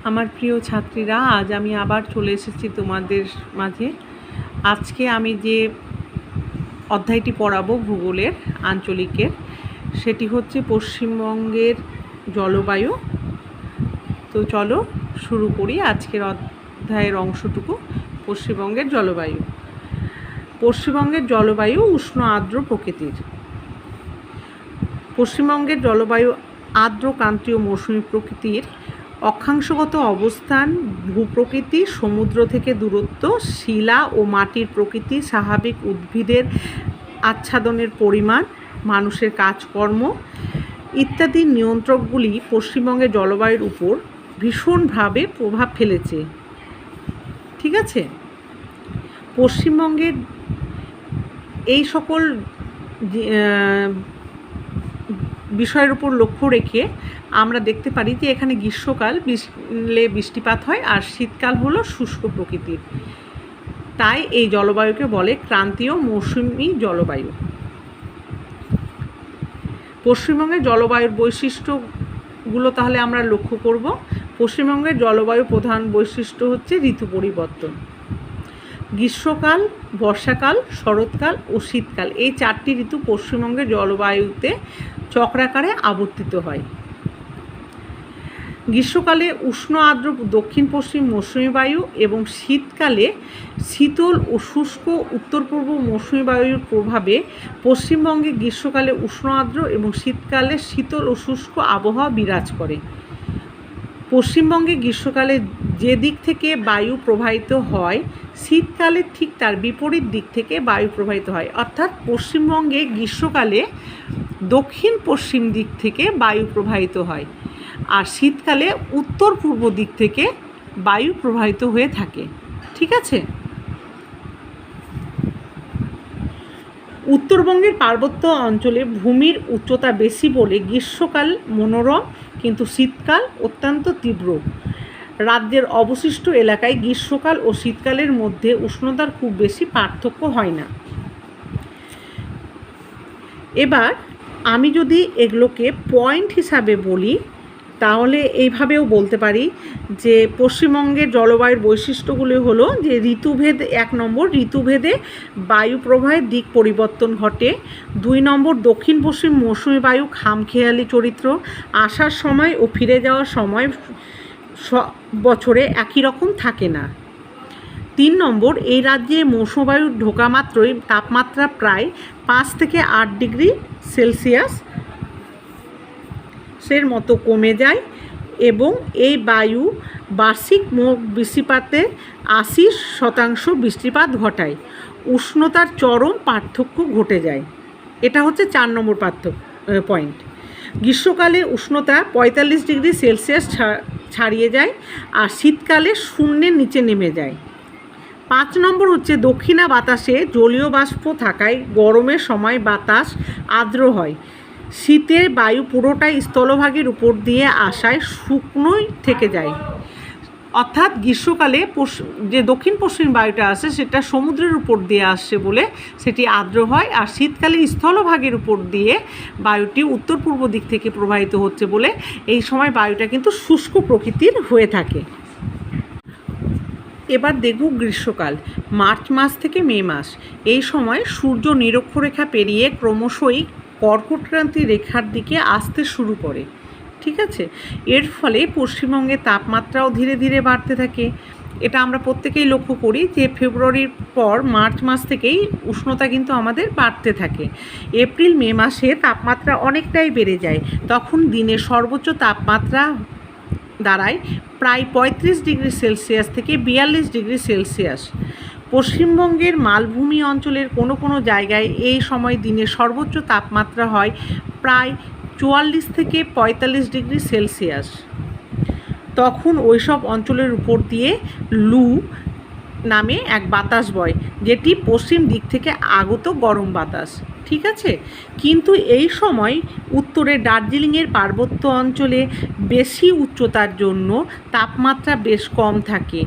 আমার প্রিয় ছাত্রীরা, আজ আমি আবার চলে এসেছি তোমাদের মাঝে। আজকে আমি যে অধ্যায়টি পড়াবো ভূগোলের আঞ্চলিকের, সেটি হচ্ছে পশ্চিমবঙ্গের জলবায়ু। তো চলো শুরু করি আজকের অধ্যায়ের অংশটুকু। পশ্চিমবঙ্গের জলবায়ু। পশ্চিমবঙ্গের জলবায়ু উষ্ণ আর্দ্র প্রকৃতির। পশ্চিমবঙ্গের জলবায়ু আর্দ্র ক্রান্তীয় মৌসুমী প্রকৃতির। অক্ষাংশগত অবস্থান, ভূপ্রকৃতি, সমুদ্র থেকে দূরত্ব, শিলা ও মাটির প্রকৃতি, স্বাভাবিক উদ্ভিদের আচ্ছাদনের পরিমাণ, মানুষের কাজকর্ম ইত্যাদি নিয়ন্ত্রকগুলি পশ্চিমবঙ্গের জলবায়ুর উপর ভীষণভাবে প্রভাব ফেলেছে। ঠিক আছে, পশ্চিমবঙ্গের এই সকল বিষয়ের উপর লক্ষ্য রেখে আমরা দেখতে পারি যে এখানে গ্রীষ্মকাল বৃষ্টিপাত হয় আর শীতকাল হলো শুষ্ক প্রকৃতির। তাই এই জলবায়ুকে বলে ক্রান্তীয় মৌসুমী জলবায়ু। পশ্চিমবঙ্গের জলবায়ুর বৈশিষ্ট্যগুলো তাহলে আমরা লক্ষ্য করব। পশ্চিমবঙ্গের জলবায়ু প্রধান বৈশিষ্ট্য হচ্ছে ঋতু পরিবর্তন। গ্রীষ্মকাল, বর্ষাকাল, শরৎকাল ও শীতকাল, এই চারটি ঋতু পশ্চিমবঙ্গের জলবায়ুতে চক্রাকারে আবর্তিত হয়। গ্রীষ্মকালে উষ্ণ আর্দ্র দক্ষিণ পশ্চিম মৌসুমী বায়ু এবং শীতকালে শীতল ও শুষ্ক উত্তর পূর্ব মৌসুমী বায়ুর প্রভাবে পশ্চিমবঙ্গে গ্রীষ্মকালে উষ্ণ আর্দ্র এবং শীতকালে শীতল ও শুষ্ক আবহাওয়া বিরাজ করে। পশ্চিমবঙ্গে গ্রীষ্মকালে যে দিক থেকে বায়ু প্রবাহিত হয়, শীতকালে ঠিক তার বিপরীত দিক থেকে বায়ু প্রবাহিত হয়। অর্থাৎ পশ্চিমবঙ্গে গ্রীষ্মকালে দক্ষিণ পশ্চিম দিক থেকে বায়ু প্রবাহিত হয় আর শীতকালে উত্তর পূর্ব দিক থেকে বায়ু প্রবাহিত হয়ে থাকে। ঠিক আছে, উত্তরবঙ্গের পার্বত্য অঞ্চলে ভূমির উচ্চতা বেশি বলে গ্রীষ্মকাল মনোরম, কিন্তু শীতকাল অত্যন্ত তীব্র। রাজ্যের অবশিষ্ট এলাকায় গ্রীষ্মকাল ও শীতকালের মধ্যে উষ্ণতার খুব বেশি পার্থক্য হয় না। এবার আমি যদি এগুলোকে পয়েন্ট হিসাবে বলি, তাহলে এইভাবেও বলতে পারি যে পশ্চিমবঙ্গের জলবায়ুর বৈশিষ্ট্যগুলি হলো যে ঋতুভেদ, 1 নম্বর ঋতুভেদে বায়ু প্রবাহের দিক পরিবর্তন ঘটে। 2 নম্বর দক্ষিণ পশ্চিম মৌসুমী বায়ু খামখেয়ালি চরিত্র, আসার সময় ও ফিরে যাওয়ার সময় বছরে একই রকম থাকে না। 3 নম্বর এই রাজ্যে মৌসুমী বায়ুর ঢোকা মাত্রই তাপমাত্রা প্রায় 5 থেকে 8 ডিগ্রি সেলসিয়াস এর মতো কমে যায় এবং এই বায়ু বার্ষিক মোট বৃষ্টিপাতের 80% বৃষ্টিপাত ঘটায়। উষ্ণতার চরম পার্থক্য ঘটে যায়। এটা হচ্ছে 4 নম্বর পয়েন্ট। গ্রীষ্মকালে উষ্ণতা 45 ডিগ্রি সেলসিয়াস ছাড়িয়ে যায় আর শীতকালে শূন্যের নিচে নেমে যায়। 5 নম্বর হচ্ছে দক্ষিণা বাতাসে জলীয় বাষ্প থাকায় গরমের সময় বাতাস আর্দ্র হয়। শীতের বায়ু পুরোটাই স্থলভাগের উপর দিয়ে আসায় শুকনোই থেকে যায়। অর্থাৎ গ্রীষ্মকালে যে দক্ষিণ পশ্চিম বায়ুটা আসে সেটা সমুদ্রের উপর দিয়ে আসছে বলে সেটি আর্দ্র হয়, আর শীতকালে স্থলভাগের উপর দিয়ে বায়ুটি উত্তর পূর্ব দিক থেকে প্রবাহিত হচ্ছে বলে এই সময় বায়ুটা কিন্তু শুষ্ক প্রকৃতির হয়ে থাকে। এবার দেখব গ্রীষ্মকাল, মার্চ মাস থেকে মে মাস। এই সময় সূর্য নিরক্ষরেখা পেরিয়ে ক্রমশই কর্কটক্রান্তি রেখার দিকে আসতে শুরু করে। ঠিক আছে, এর ফলে পশ্চিমবঙ্গের তাপমাত্রাও ধীরে ধীরে বাড়তে থাকে। এটা আমরা প্রত্যেকেই লক্ষ্য করি যে ফেব্রুয়ারির পর মার্চ মাস থেকেই উষ্ণতা কিন্তু আমাদের বাড়তে থাকে। এপ্রিল মে মাসে তাপমাত্রা অনেকটাই বেড়ে যায়। তখন দিনের সর্বোচ্চ তাপমাত্রা দাঁড়ায় প্রায় 35 ডিগ্রি সেলসিয়াস থেকে 42 ডিগ্রি সেলসিয়াস। পশ্চিমবঙ্গের মালভূমি অঞ্চলের কোনো কোনো জায়গায় এই সময় দিনের সর্বোচ্চ তাপমাত্রা হয় প্রায় 44 থেকে 45 ডিগ্রি সেলসিয়াস। তখন ওইসব অঞ্চলের উপর দিয়ে লু নামে এক বাতাস বয়, যেটি পশ্চিম দিক থেকে আগত গরম বাতাস। ঠিক আছে, কিন্তু এই সময় উত্তরে দার্জিলিংয়ের পার্বত্য অঞ্চলে বেশি উচ্চতার জন্য তাপমাত্রা বেশ কম থাকে।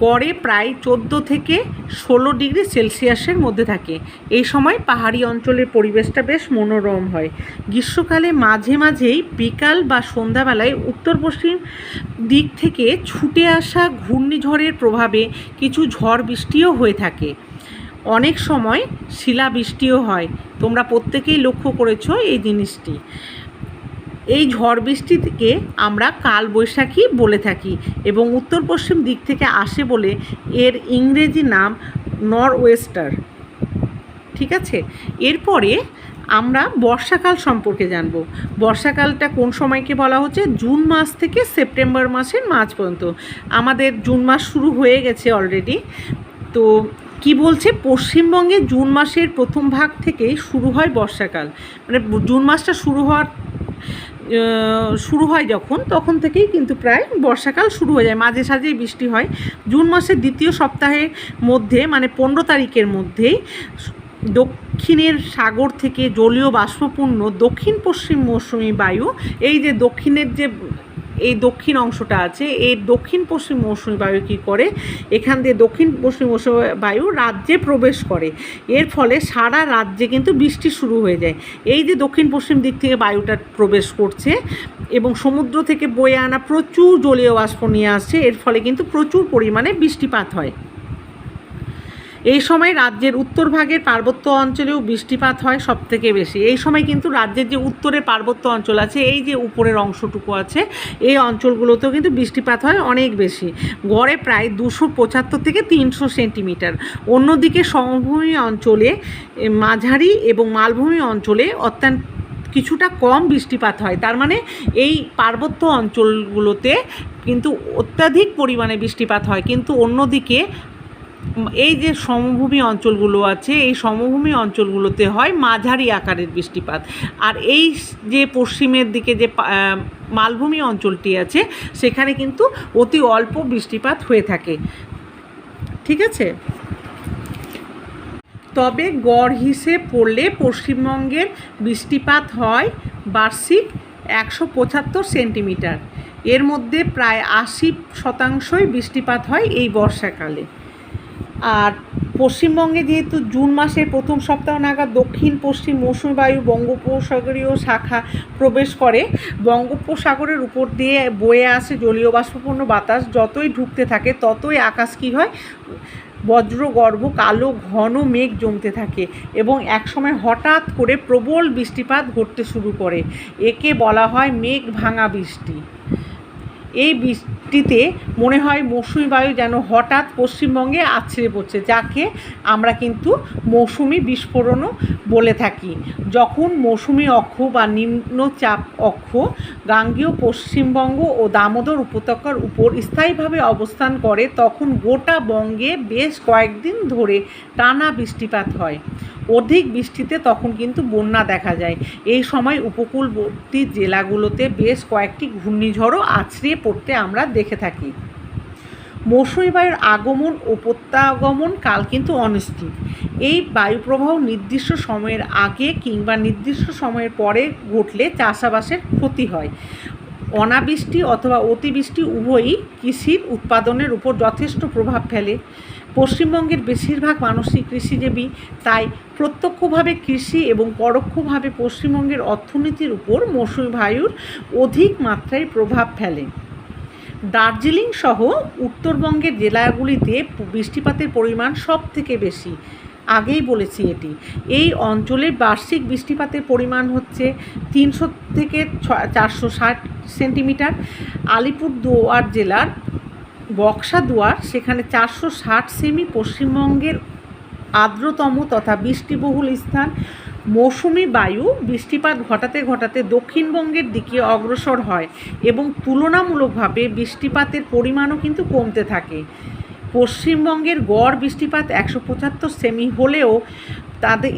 গড়ে প্রায় 14 থেকে 16 ডিগ্রি সেলসিয়াসের মধ্যে থাকে। এই সময় পাহাড়ি অঞ্চলের পরিবেশটা বেশ মনোরম হয়। গ্রীষ্মকালে মাঝে মাঝেই বিকাল বা সন্ধ্যাবেলায় উত্তর পশ্চিম দিক থেকে ছুটে আসা ঘূর্ণিঝড়ের প্রভাবে কিছু ঝড় বৃষ্টিও হয়ে থাকে। অনেক সময় শিলাবৃষ্টিও হয়। তোমরা প্রত্যেকেই লক্ষ্য করেছো এই জিনিসটি। এই ঝড় বৃষ্টিকে আমরা কালবৈশাখী বলে থাকি এবং উত্তর পশ্চিম দিক থেকে আসে বলে এর ইংরেজি নাম নর্থ ওয়েস্টার। ঠিক আছে, এরপরে আমরা বর্ষাকাল সম্পর্কে জানব। বর্ষাকালটা কোন সময়কে বলা হচ্ছে? জুন মাস থেকে সেপ্টেম্বর মাসের মাঝ পর্যন্ত। আমাদের জুন মাস শুরু হয়ে গেছে অলরেডি। তো কি বলছে, পশ্চিমবঙ্গে জুন মাসের প্রথম ভাগ থেকেই শুরু হয় বর্ষাকাল। মানে জুন মাসটা শুরু হয় যখন, তখন থেকেই কিন্তু প্রায় বর্ষাকাল শুরু হয়ে যায়, মাঝে সাঝেই বৃষ্টি হয়। জুন মাসের দ্বিতীয় সপ্তাহের মধ্যে মানে 15 তারিখের মধ্যেই দক্ষিণের সাগর থেকে জলীয় বাষ্পপূর্ণ দক্ষিণ পশ্চিম মৌসুমি বায়ু, এই যে দক্ষিণের যে এই দক্ষিণ অংশটা আছে, এই দক্ষিণ পশ্চিম মৌসুমি বায়ু কী করে, এখান দিয়ে দক্ষিণ পশ্চিম মৌসুমি বায়ু রাজ্যে প্রবেশ করে। এর ফলে সারা রাজ্যে কিন্তু বৃষ্টি শুরু হয়ে যায়। এই যে দক্ষিণ পশ্চিম দিক থেকে বায়ুটা প্রবেশ করছে এবং সমুদ্র থেকে বয়ে আনা প্রচুর জলীয় বাষ্প নিয়ে আসছে, এর ফলে কিন্তু প্রচুর পরিমাণে বৃষ্টিপাত হয়। এই সময় রাজ্যের উত্তর ভাগের পার্বত্য অঞ্চলেও বৃষ্টিপাত হয় সবথেকে বেশি। এই সময় কিন্তু রাজ্যের যে উত্তরের পার্বত্য অঞ্চল আছে, এই যে উপরের অংশটুকু আছে, এই অঞ্চলগুলোতেও কিন্তু বৃষ্টিপাত হয় অনেক বেশি, গড়ে প্রায় 275 থেকে 300 সেন্টিমিটার। অন্যদিকে সমভূমি অঞ্চলে, মাঝারি এবং মালভূমি অঞ্চলে অত্যন্ত কিছুটা কম বৃষ্টিপাত হয়। তার মানে এই পার্বত্য অঞ্চলগুলোতে কিন্তু অত্যাধিক পরিমাণে বৃষ্টিপাত হয়, কিন্তু অন্যদিকে এই যে সমভূমি অঞ্চলগুলো আছে, এই সমভূমি অঞ্চলগুলোতে হয় মাঝারি আকারের বৃষ্টিপাত। আর এই যে পশ্চিমের দিকে যে মালভূমি অঞ্চলটি আছে, সেখানে কিন্তু অতি অল্প বৃষ্টিপাত হয়ে থাকে। ঠিক আছে, তবে গড় হিসেব পড়লে পশ্চিমবঙ্গের বৃষ্টিপাত হয় বার্ষিক 175 সেন্টিমিটার। এর মধ্যে প্রায় 80% বৃষ্টিপাত হয় এই বর্ষাকালে। আর পশ্চিমবঙ্গে যেহেতু জুন মাসের প্রথম সপ্তাহ নাগাদ দক্ষিণ পশ্চিম মৌসুমী বায়ু বঙ্গোপসাগরীয় শাখা প্রবেশ করে, বঙ্গোপসাগরের উপর দিয়ে বয়ে আসে জলীয় বাষ্পপূর্ণ বাতাস, যতই ঢুকতে থাকে ততই আকাশ কী হয়, বজ্রগর্ভ কালো ঘন মেঘ জমতে থাকে এবং একসময় হঠাৎ করে প্রবল বৃষ্টিপাত ঘটতে শুরু করে। একে বলা হয় মেঘ ভাঙা বৃষ্টি। এই বৃষ্টিতে মনে হয় মৌসুমি বায়ু যেন হঠাৎ পশ্চিমবঙ্গে আছড়ে পড়ছে, যাকে আমরা কিন্তু মৌসুমি বিস্ফোরণও বলে থাকি। যখন মৌসুমি অক্ষ বা নিম্নচাপ অক্ষ গাঙ্গেয় পশ্চিমবঙ্গ ও দামোদর উপত্যকার উপর স্থায়ীভাবে অবস্থান করে, তখন গোটা বঙ্গে বেশ কয়েকদিন ধরে টানা বৃষ্টিপাত হয়। অধিক বৃষ্টিতে তখন কিন্তু বন্যা দেখা যায়। এই সময় উপকূলবর্তী জেলাগুলোতে বেশ কয়েকটি ঘূর্ণিঝড়ও আছড়ে পড়তে আমরা দেখে থাকি। মৌসুমি বায়ুর আগমন ও প্রত্যাগমন কাল কিন্তু অনিশ্চিত। এই বায়ুপ্রবাহ নির্দিষ্ট সময়ের আগে কিংবা নির্দিষ্ট সময়ের পরে ঘটলে চাষাবাসের ক্ষতি হয়। অনাবৃষ্টি অথবা অতিবৃষ্টি উভয়ই কৃষির উৎপাদনের উপর যথেষ্ট প্রভাব ফেলে। পশ্চিমবঙ্গের বেশিরভাগ মানুষই কৃষিজীবী, তাই প্রত্যক্ষভাবে কৃষি এবং পরোক্ষভাবে পশ্চিমবঙ্গের অর্থনীতির উপর মৌসুমি বায়ুর অধিক মাত্রায় প্রভাব ফেলে। দার্জিলিং সহ উত্তরবঙ্গের জেলাগুলিতে বৃষ্টিপাতের পরিমাণ সব থেকে বেশি, আগেই বলেছি এটি। এই অঞ্চলের বার্ষিক বৃষ্টিপাতের পরিমাণ হচ্ছে 300 থেকে 460 সেন্টিমিটার। আলিপুরদুয়ার জেলার বক্সাদুয়ার, সেখানে 460 সেমি। পশ্চিমবঙ্গের আর্দ্রতম তথা বৃষ্টিবহুল স্থান। মৌসুমি বায়ু বৃষ্টিপাত ঘটাতে ঘটাতে দক্ষিণবঙ্গের দিকে অগ্রসর হয় এবং তুলনামূলকভাবে বৃষ্টিপাতের পরিমাণও কিন্তু কমতে থাকে। পশ্চিমবঙ্গের গড় বৃষ্টিপাত 175 সেমি হলেও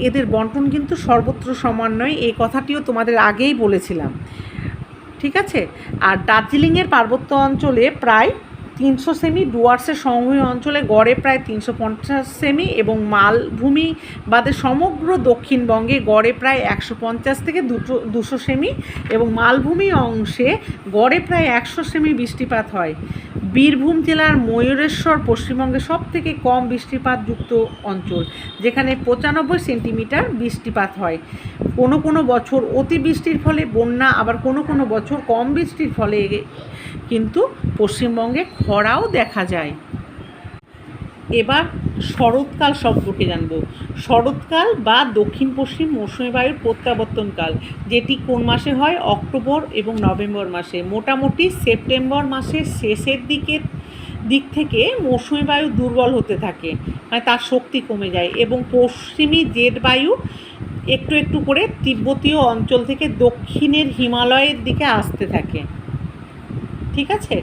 এদের বন্টন কিন্তু সর্বত্র সমান নয়, এই কথাটিও তোমাদের আগেই বলেছিলাম। ঠিক আছে, আর দার্জিলিংয়ের পার্বত্য অঞ্চলে প্রায় 300 সেমি, ডুয়ার্সের সমভূমি অঞ্চলে গড়ে প্রায় 350 সেমি এবং মালভূমি বাদে সমগ্র দক্ষিণবঙ্গে গড়ে প্রায় 150 থেকে 200 সেমি এবং মালভূমি অংশে গড়ে প্রায় 100 সেমি বৃষ্টিপাত হয়। বীরভূম জেলার ময়ূরেশ্বর পশ্চিমবঙ্গে সবথেকে কম বৃষ্টিপাতযুক্ত অঞ্চল, যেখানে 95 সেন্টিমিটার বৃষ্টিপাত হয়। কোনো বছর অতিবৃষ্টির ফলে বন্যা, আবার কোনো বছর কম বৃষ্টির ফলে কিন্তু পশ্চিমবঙ্গে খরাও দেখা যায়। এবার শরৎকাল সম্পর্কে জানব। শরৎকাল বা দক্ষিণ পশ্চিম মৌসুমী বায়ুর প্রত্যাবর্তনকাল, যেটি কোন মাসে হয়? অক্টোবর এবং নভেম্বর মাসে। মোটামুটি সেপ্টেম্বর মাসের শেষের দিক থেকে মৌসুমী বায়ু দুর্বল হতে থাকে, মানে তার শক্তি কমে যায় এবং পশ্চিমী জেট বায়ু একটু করে তিব্বতীয় অঞ্চল থেকে দক্ষিণের হিমালয়ের দিকে আসতে থাকে। ঠিক আছে,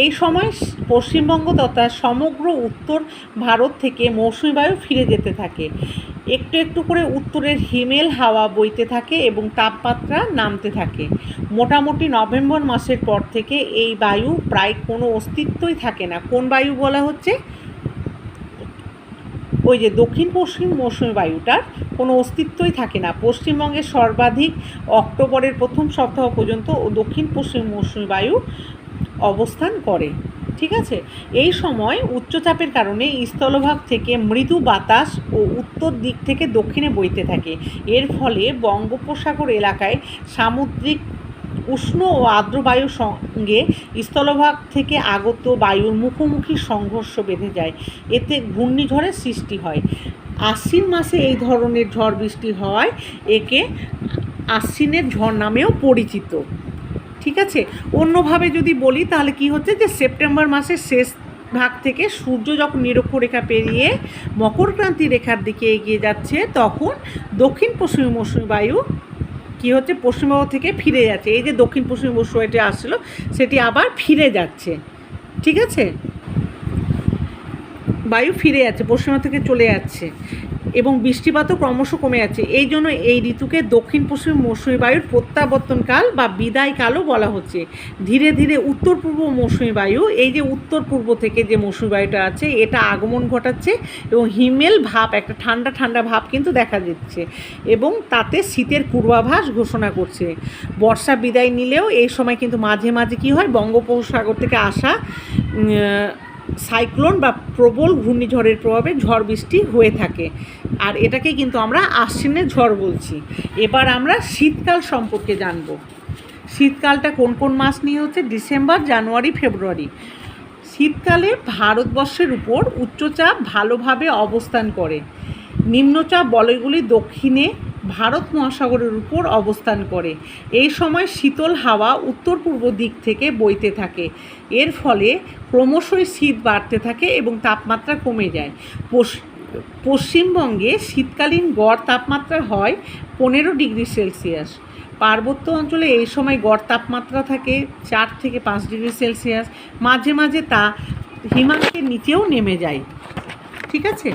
এই সময় পশ্চিমবঙ্গ তথা সমগ্র উত্তর ভারত থেকে মৌসুমী বায়ু ফিরে যেতে থাকে। একটু করে উত্তরের হিমেল হাওয়া বইতে থাকে এবং তাপমাত্রা নামতে থাকে। মোটামুটি নভেম্বর মাসের পর থেকে এই বায়ু প্রায় কোনো অস্তিত্বই থাকে না। কোন বায়ু বলা হচ্ছে? ওই যে দক্ষিণ পশ্চিম মৌসুমী বায়ুটার কোনো অস্তিত্বই থাকে না। পশ্চিমবঙ্গে সর্বাধিক অক্টোবরের প্রথম সপ্তাহ পর্যন্ত দক্ষিণ পশ্চিম মৌসুমী বায়ু অবস্থান করে। ঠিক আছে, এই সময় উচ্চচাপের কারণে স্থলভাগ থেকে মৃদু বাতাস ও উত্তর দিক থেকে দক্ষিণে বইতে থাকে। এর ফলে বঙ্গোপসাগর এলাকায় সামুদ্রিক উষ্ণ ও আর্দ্র বায়ুর সঙ্গে স্থলভাগ থেকে আগত বায়ুর মুখোমুখি সংঘর্ষ বেঁধে যায়। এতে ঘূর্ণিঝড়ের সৃষ্টি হয়। আশ্বিন মাসে এই ধরনের ঝড় বৃষ্টি হয়, একে আশ্বিনের ঝড় নামেও পরিচিত। ঠিক আছে, অন্যভাবে যদি বলি তাহলে কি হচ্ছে যে সেপ্টেম্বর মাসের শেষ ভাগ থেকে সূর্য যখন নিরক্ষরেখা পেরিয়ে মকরক্রান্তি রেখার দিকে এগিয়ে যাচ্ছে, তখন দক্ষিণ পশ্চিম মৌসুমী বায়ু কি হচ্ছে? পশ্চিমবঙ্গ থেকে ফিরে যাচ্ছে। এই যে দক্ষিণ পশ্চিম মৌসুমী বায়ুটি আসছিল, সেটি আবার ফিরে যাচ্ছে। ঠিক আছে, বায়ু ফিরে যাচ্ছে, পশ্চিমবঙ্গ থেকে চলে যাচ্ছে এবং বৃষ্টিপাতও ক্রমশ কমে যাচ্ছে। এই জন্য এই ঋতুকে দক্ষিণ পশ্চিম মৌসুমী বায়ুর প্রত্যাবর্তনকাল বা বিদায়কালও বলা হচ্ছে। ধীরে উত্তর পূর্ব মৌসুমী বায়ু, এই যে উত্তর পূর্ব থেকে যে মৌসুমী বায়ুটা আছে, এটা আগমন ঘটাচ্ছে এবং হিমেল ভাব, একটা ঠান্ডা ভাব কিন্তু দেখা দিচ্ছে এবং তাতে শীতের পূর্বাভাস ঘোষণা করছে। বর্ষা বিদায় নিলেও এই সময় কিন্তু মাঝে কী হয়? বঙ্গোপসাগর থেকে আসা সাইক্লোন বা প্রবল ঘূর্ণিঝড়ের প্রভাবে ঝড় বৃষ্টি হয়ে থাকে, আর এটাকে কিন্তু আমরা আশ্বিনের ঝড় বলছি। এবার আমরা শীতকাল সম্পর্কে জানব। শীতকালটা কোন মাস নিয়ে হচ্ছে? ডিসেম্বর, জানুয়ারি, ফেব্রুয়ারি। শীতকালে ভারতবর্ষের উপর উচ্চচাপ ভালোভাবে অবস্থান করে। নিম্নচাপ বলয়গুলি দক্ষিণে ভারত মহাসাগরের উপর অবস্থান করে। এই সময় শীতল হাওয়া উত্তর পূর্ব দিক থেকে বইতে থাকে। এর ফলে ক্রমশই শীত বাড়তে থাকে এবং তাপমাত্রা কমে যায়। পশ্চিমবঙ্গে শীতকালীন গড় তাপমাত্রা হয় 15 ডিগ্রি সেলসিয়াস। পার্বত্য অঞ্চলে এই সময় গড় তাপমাত্রা থাকে 4 থেকে 5 ডিগ্রি সেলসিয়াস। মাঝে তা হিমাঙ্কের নিচেও নেমে যায়। ঠিক আছে,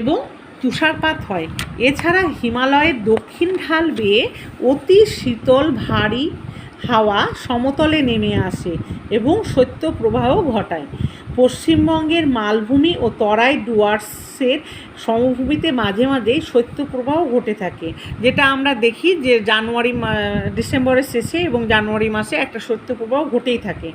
এবং তুষারপাত হয়। এছাড়া হিমালয়ের দক্ষিণ ঢাল বেয়ে অতি শীতল ভারী হাওয়া সমতলে নেমে আসে এবং শৈত্যপ্রবাহ ঘটায়। পশ্চিমবঙ্গের মালভূমি ও তরাই ডুয়ার্সের সমভূমিতে মাঝেই শৈত্যপ্রবাহ ঘটে থাকে, যেটা আমরা দেখি যে ডিসেম্বরের শেষে এবং জানুয়ারি মাসে একটা শৈত্যপ্রবাহ ঘটেই থাকে।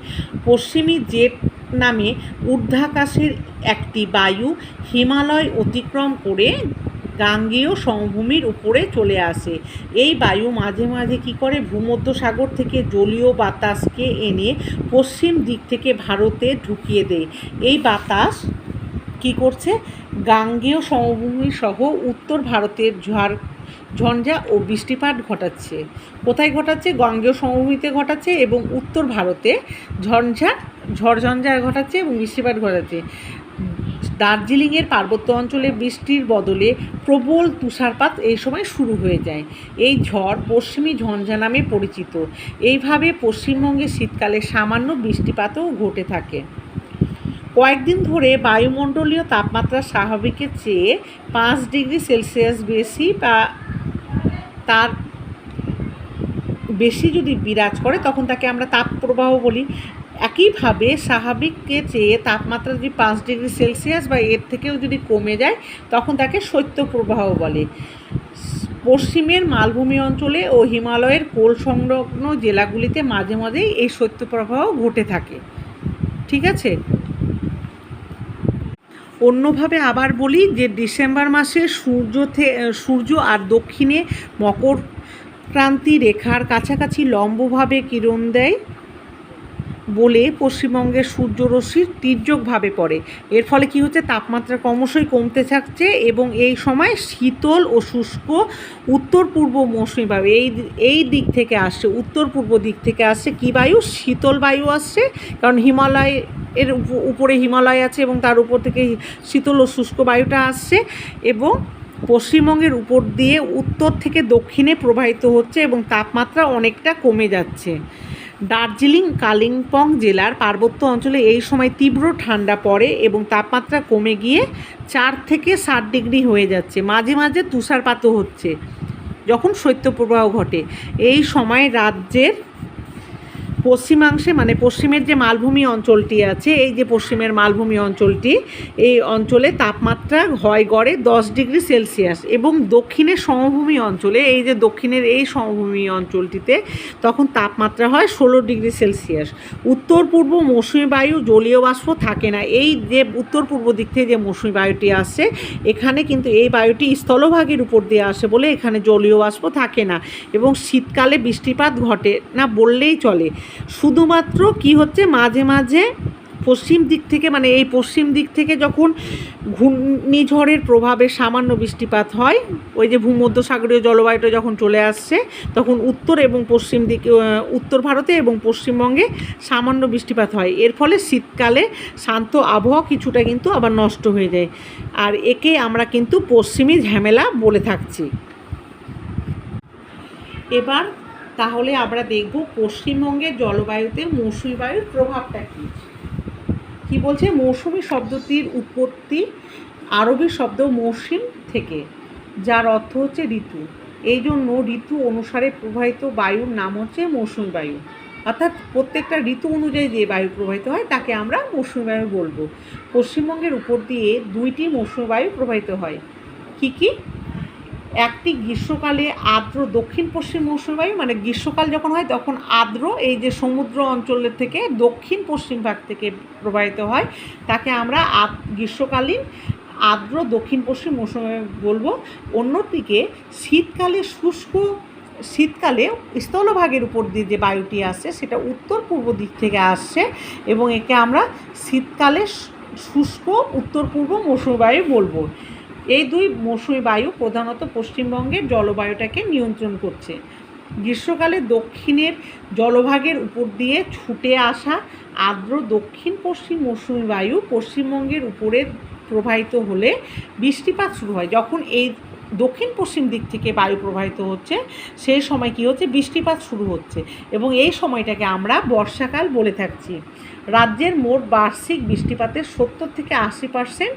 পশ্চিমী জেট নামে ঊর্ধ্বাকাশের একটি বায়ু হিমালয় অতিক্রম করে গাঙ্গেয় সমভূমির উপরে চলে আসে। এই বায়ু মাঝে কী করে? ভূমধ্যসাগর থেকে জলীয় বাতাসকে এনে পশ্চিম দিক থেকে ভারতে ঢুকিয়ে দেয়। এই বাতাস কী করছে? গাঙ্গেয় সমভূমি সহ উত্তর ভারতের ঝঞ্ঝা ও বৃষ্টিপাত ঘটাচ্ছে। কোথায় ঘটাচ্ছে? গাঙ্গেয় সমভূমিতে ঘটাচ্ছে এবং উত্তর ভারতে ঝড়ঝঞ্ঝা ঘটাচ্ছে এবং বৃষ্টিপাত ঘটাচ্ছে। দার্জিলিংয়ের পার্বত্য অঞ্চলে বৃষ্টির বদলে প্রবল তুষারপাত এই সময় শুরু হয়ে যায়। এই ঝড় পশ্চিমী ঝঞ্ঝা নামে পরিচিত। এইভাবে পশ্চিমবঙ্গে শীতকালে সামান্য বৃষ্টিপাতও ঘটে থাকে। কয়েকদিন ধরে বায়ুমণ্ডলীয় তাপমাত্রা স্বাভাবিকের চেয়ে 5 ডিগ্রি সেলসিয়াস বেশি বা তার বেশি যদি বিরাজ করে, তখন তাকে আমরা তাপপ্রবাহ বলি। একইভাবে স্বাভাবিককে চেয়ে তাপমাত্রা যদি 5 ডিগ্রি সেলসিয়াস বা এর থেকেও যদি কমে যায় তখন তাকে শৈত্যপ্রবাহ বলে। পশ্চিমের মালভূমি অঞ্চলে ও হিমালয়ের কোল সংলগ্ন জেলাগুলিতে মাঝে মাঝেই এই শৈত্যপ্রবাহ ঘটে থাকে। ঠিক আছে, অন্যভাবে আবার বলি যে ডিসেম্বর মাসে সূর্য আর দক্ষিণে মকর ক্রান্তি রেখার কাছাকাছি লম্বভাবে কিরণ দেয় বলে পশ্চিমবঙ্গের সূর্যরশ্মির তির্যকভাবে পড়ে। এর ফলে কি হচ্ছে, তাপমাত্রা ক্রমশই কমতে থাকছে এবং এই সময় শীতল ও শুষ্ক উত্তর পূর্ব মৌসুমী বায়ু এই দিক থেকে আসছে, উত্তর পূর্ব দিক থেকে আসছে কি বায়ু, শীতল বায়ু আসছে, কারণ এর উপরে হিমালয় আছে এবং তার উপর থেকে শীতল ও শুষ্ক বায়ুটা আসছে এবং পশ্চিমবঙ্গের উপর দিয়ে উত্তর থেকে দক্ষিণে প্রবাহিত হচ্ছে এবং তাপমাত্রা অনেকটা কমে যাচ্ছে। দার্জিলিং কালিম্পং জেলার পার্বত্য অঞ্চলে এই সময় তীব্র ঠান্ডা পড়ে এবং তাপমাত্রা কমে গিয়ে 4 থেকে 7 ডিগ্রি হয়ে যাচ্ছে। মাঝে মাঝে তুষারপাতও হচ্ছে যখন শৈত্যপ্রবাহ ঘটে। এই সময় রাজ্যের পশ্চিমাংশে মানে পশ্চিমের যে মালভূমি অঞ্চলটি আছে, এই যে পশ্চিমের মালভূমি অঞ্চলটি, এই অঞ্চলে তাপমাত্রা হয় গড়ে 10 ডিগ্রি সেলসিয়াস এবং দক্ষিণের সমভূমি অঞ্চলে, এই যে দক্ষিণের এই সমভূমি অঞ্চলটিতে তখন তাপমাত্রা হয় 16 ডিগ্রি সেলসিয়াস। উত্তর পূর্ব মৌসুমী বায়ু জলীয় বাষ্প থাকে না। এই যে উত্তর পূর্ব দিক থেকে যে মৌসুমী বায়ুটি আসছে, এখানে কিন্তু এই বায়ুটি স্থলভাগের উপর দিয়ে আসে বলে এখানে জলীয় বাষ্প থাকে না এবং শীতকালে বৃষ্টিপাত ঘটে না বললেই চলে। শুধুমাত্র কি হচ্ছে, মাঝে মাঝে পশ্চিম দিক থেকে মানে এই পশ্চিম দিক থেকে যখন ঘূর্ণিঝড়ের প্রভাবে সামান্য বৃষ্টিপাত হয়, ওই যে ভূমধ্যসাগরীয় জলবায়ুটা যখন চলে আসছে তখন উত্তর এবং পশ্চিম দিকে, উত্তর ভারতে এবং পশ্চিমবঙ্গে সামান্য বৃষ্টিপাত হয়। এর ফলে শীতকালে শান্ত আবহাওয়া কিছুটা কিন্তু আবার নষ্ট হয়ে যায়, আর একে আমরা কিন্তু পশ্চিমী ঝামেলা বলে থাকছি। এবার তাহলে আমরা দেখব পশ্চিমবঙ্গের জলবায়ুতে মৌসুমী বায়ুর প্রভাবটা কী বলছে। মৌসুমী শব্দটির উৎপত্তি আরবি শব্দ মৌসিম থেকে, যার অর্থ হচ্ছে ঋতু। এই জন্য ঋতু অনুসারে প্রবাহিত বায়ুর নাম হচ্ছে মৌসুমী বায়ু, অর্থাৎ প্রত্যেকটা ঋতু অনুযায়ী যে বায়ু প্রবাহিত হয় তাকে আমরা মৌসুমী বায়ু বলবো। পশ্চিমবঙ্গের উপর দিয়ে 2টি মৌসুমী বায়ু প্রবাহিত হয়। কী কী? একটি গ্রীষ্মকালে আর্দ্র দক্ষিণ পশ্চিম মৌসুমী বায়ু, মানে গ্রীষ্মকাল যখন হয় তখন আর্দ্র এই যে সমুদ্র অঞ্চলের থেকে দক্ষিণ পশ্চিম ভাগ থেকে প্রবাহিত হয়, তাকে আমরা গ্রীষ্মকালীন আর্দ্র দক্ষিণ পশ্চিম মৌসুমী বায়ু বলবো। অন্যদিকে শীতকালে স্থলভাগের উপর দিয়ে যে বায়ুটি আসছে সেটা উত্তর পূর্ব দিক থেকে আসছে এবং একে আমরা শীতকালে শুষ্ক উত্তর পূর্ব মৌসুমী বায়ু বলবো। এই 2 মৌসুমী বায়ু প্রধানত পশ্চিমবঙ্গের জলবায়ুটাকে নিয়ন্ত্রণ করছে। গ্রীষ্মকালে দক্ষিণের জলভাগের উপর দিয়ে ছুটে আসা আর্দ্র দক্ষিণ পশ্চিম মৌসুমী বায়ু পশ্চিমবঙ্গের উপরে প্রবাহিত হলে বৃষ্টিপাত শুরু হয়। যখন এই দক্ষিণ পশ্চিম দিক থেকে বায়ু প্রবাহিত হচ্ছে সেই সময় কী হচ্ছে, বৃষ্টিপাত শুরু হচ্ছে এবং এই সময়টাকে আমরা বর্ষাকাল বলে থাকছি। রাজ্যের মোট বার্ষিক বৃষ্টিপাতের 70 থেকে 80%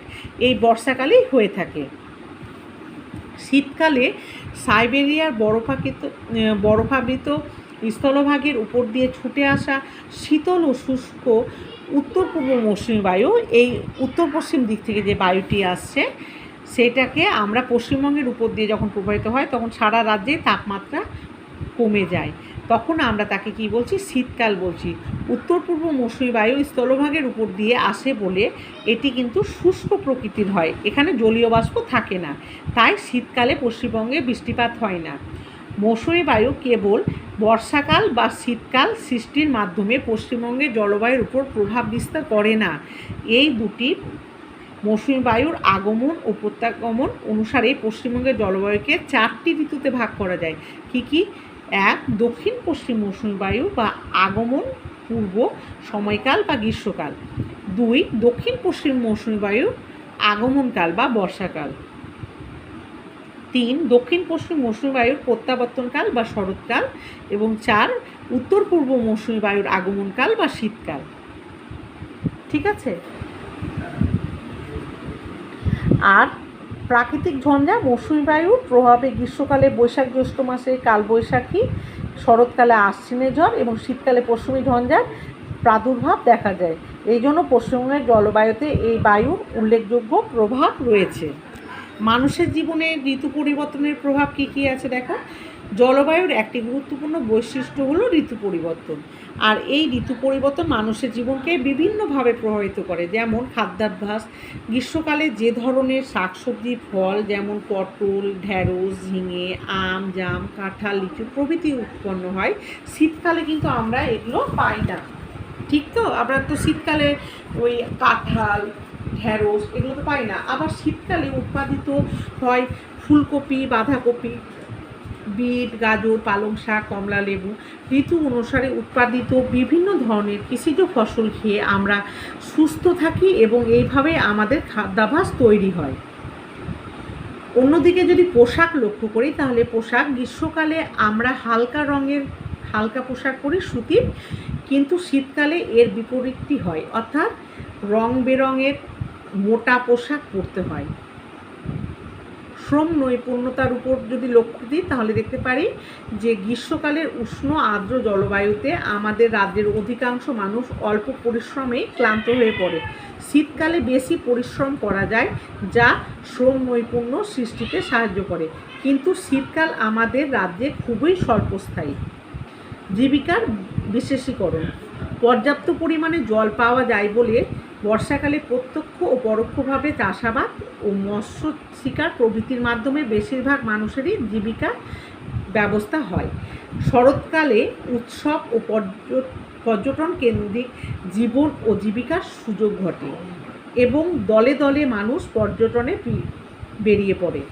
এই বর্ষাকালেই হয়ে থাকে। শীতকালে সাইবেরিয়ার বরফাবৃত স্থলভাগের উপর দিয়ে ছুটে আসা শীতল ও শুষ্ক উত্তর পূর্ব মৌসুমী বায়ু, এই উত্তর পশ্চিম দিক থেকে যে বায়ুটি আসছে সেটাকে আমরা পশ্চিমবঙ্গের উপর দিয়ে যখন প্রবাহিত হয় তখন সারা রাজ্যে তাপমাত্রা কমে যায়, তখন আমরা তাকে কি বলছি, শীতকাল বলছি। উত্তর পূর্ব মৌসুমী বায়ু স্থলভাগের উপর দিয়ে আসে বলে এটি কিন্তু শুষ্ক প্রকৃতির হয়, এখানে জলীয় বাষ্প থাকে না, তাই শীতকালে পশ্চিমবঙ্গে বৃষ্টিপাত হয় না। মৌসুমী বায়ু কেবল বর্ষাকাল বা শীতকাল সৃষ্টির মাধ্যমে পশ্চিমবঙ্গের জলবায়ুর উপর প্রভাব বিস্তার করে না। এই দুটি মৌসুমী বায়ুর আগমন ও প্রত্যাগমন অনুসারে পশ্চিমবঙ্গের জলবায়ুকে 4টি ঋতুতে ভাগ করা যায়। কী কী? 1. দক্ষিণ পশ্চিম মৌসুমী বায়ু বা আগমন পূর্ব সময়কাল বা গ্রীষ্মকাল। 2. দক্ষিণ পশ্চিম মৌসুমী বায়ু আগমনকাল বা বর্ষাকাল। 3. দক্ষিণ পশ্চিম মৌসুমী বায়ুর প্রত্যাবর্তনকাল বা শরৎকাল এবং 4. উত্তর পূর্ব মৌসুমী বায়ুর আগমনকাল বা শীতকাল। ঠিক আছে। আর প্রাকৃতিক ঝঞ্ঝা মৌসুমী বায়ুর প্রভাবে গ্রীষ্মকালে বৈশাখ জ্যৈষ্ঠ মাসে কালবৈশাখী, শরৎকালে আশ্বিনের ঝড় এবং শীতকালে পশ্চিমী ঝঞ্ঝার প্রাদুর্ভাব দেখা যায়। এই জন্য পশ্চিমবঙ্গের জলবায়ুতে এই বায়ুর উল্লেখযোগ্য প্রভাব রয়েছে। মানুষের জীবনে ঋতু পরিবর্তনের প্রভাব কী কী আছে দেখো। জলবায়ুর একটি গুরুত্বপূর্ণ বৈশিষ্ট্য হলো ঋতু পরিবর্তন। আর এই ঋতু পরিবর্তন মানুষের জীবনকে বিভিন্নভাবে প্রভাবিত করে। যেমন খাদ্যাভ্যাস, গ্রীষ্মকালে যে ধরনের শাকসবজি ফল যেমন পটল, ঢ্যাঁড়স, ঝিঙে, আম, জাম, কাঁঠাল, লিচু প্রভৃতি উৎপন্ন হয়, শীতকালে কিন্তু আমরা এগুলো পাই না। ঠিক তো, আমরা তো শীতকালে ওই কাঁঠাল, ঢ্যাঁড়স এগুলো তো পাই না। আবার শীতকালে উৎপাদিত হয় ফুলকপি, বাঁধাকপি, বিট, গাজর, পালং শাক, কমলা লেবু। ঋতু অনুসারে উৎপাদিত বিভিন্ন ধরনের কৃষিজ ফসল খেয়ে আমরা সুস্থ থাকি এবং এইভাবে আমাদের খাদ্যাভ্যাস তৈরি হয়। অন্যদিকে যদি পোশাক লক্ষ্য করি, তাহলে পোশাক গ্রীষ্মকালে আমরা হালকা পোশাক পরি সুতির, কিন্তু শীতকালে এর বিপরীতটি হয়, অর্থাৎ রং বেরঙের মোটা পোশাক পরতে হয়। শ্রম নৈপুণ্যতার উপর যদি লক্ষ্য দিই, তাহলে দেখতে পারি যে গ্রীষ্মকালের উষ্ণ আর্দ্র জলবায়ুতে আমাদের রাজ্যের অধিকাংশ মানুষ অল্প পরিশ্রমেই ক্লান্ত হয়ে পড়ে। শীতকালে বেশি পরিশ্রম করা যায়, যা শ্রম নৈপুণ্য সৃষ্টিতে সাহায্য করে, কিন্তু শীতকাল আমাদের রাজ্যে খুবই স্বল্পস্থায়ী। জীবিকার বিশেষীকরণ। পর্যাপ্ত পরিমাণে জল পাওয়া যায় বলে বর্ষাকালে প্রত্যক্ষ ও পরোক্ষভাবে চাষাবাদ ও মৎস্য শিকার প্রভৃতির মাধ্যমে বেশিরভাগ মানুষেরই জীবিকা ব্যবস্থা হয়। শরৎকালে উৎসব ও পর্যটন কেন্দ্রিক জীবন ও জীবিকার সুযোগ ঘটে এবং দলে দলে মানুষ পর্যটনে বেরিয়ে পড়ে।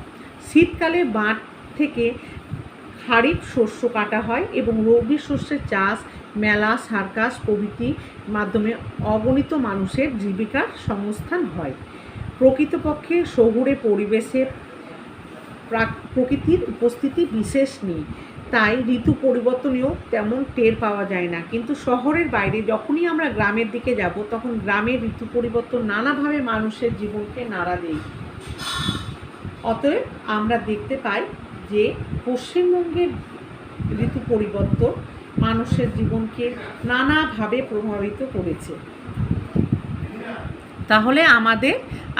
শীতকালে বাঁধ থেকে খারিফ শস্য কাটা হয় এবং রবি শস্যের চাষ, মেলা, সার্কাস প্রভৃতির মাধ্যমে অগণিত মানুষের জীবিকার সংস্থান হয়। প্রকৃতপক্ষে শহুরে পরিবেশে প্রকৃতির উপস্থিতি বিশেষ নেই, তাই ঋতু পরিবর্তনেও তেমন টের পাওয়া যায় না। কিন্তু শহরের বাইরে যখনই আমরা গ্রামের দিকে যাব, তখন গ্রামের ঋতু পরিবর্তন নানাভাবে মানুষের জীবনকে নাড়া দেয়। অতএব আমরা দেখতে পাই যে পশ্চিমবঙ্গের ঋতু পরিবর্তন মানুষের জীবনকে নানাভাবে প্রভাবিত করেছে। তাহলে আমাদের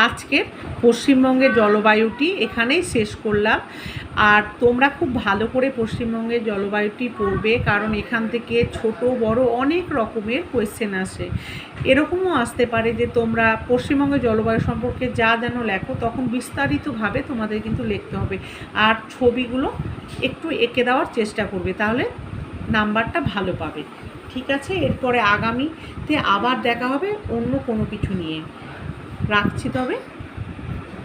আজকের পশ্চিমবঙ্গের জলবায়ুটি এখানেই শেষ করলাম। আর তোমরা খুব ভালো করে পশ্চিমবঙ্গের জলবায়ুটি পড়বে, কারণ এখান থেকে ছোট বড় অনেক রকমের কোয়েশ্চেন আসে। এরকমও আসতে পারে যে তোমরা পশ্চিমবঙ্গের জলবায়ু সম্পর্কে যা যেন লেখো, তখন বিস্তারিতভাবে তোমাদের কিন্তু লিখতে হবে। আর ছবিগুলো একটু এঁকে দেওয়ার চেষ্টা করবে, তাহলে নাম্বারটা ভালো পাবে। ঠিক আছে, এরপরে আগামীতে আবার দেখা হবে অন্য কোনো কিছু নিয়ে। রাখছি তবে।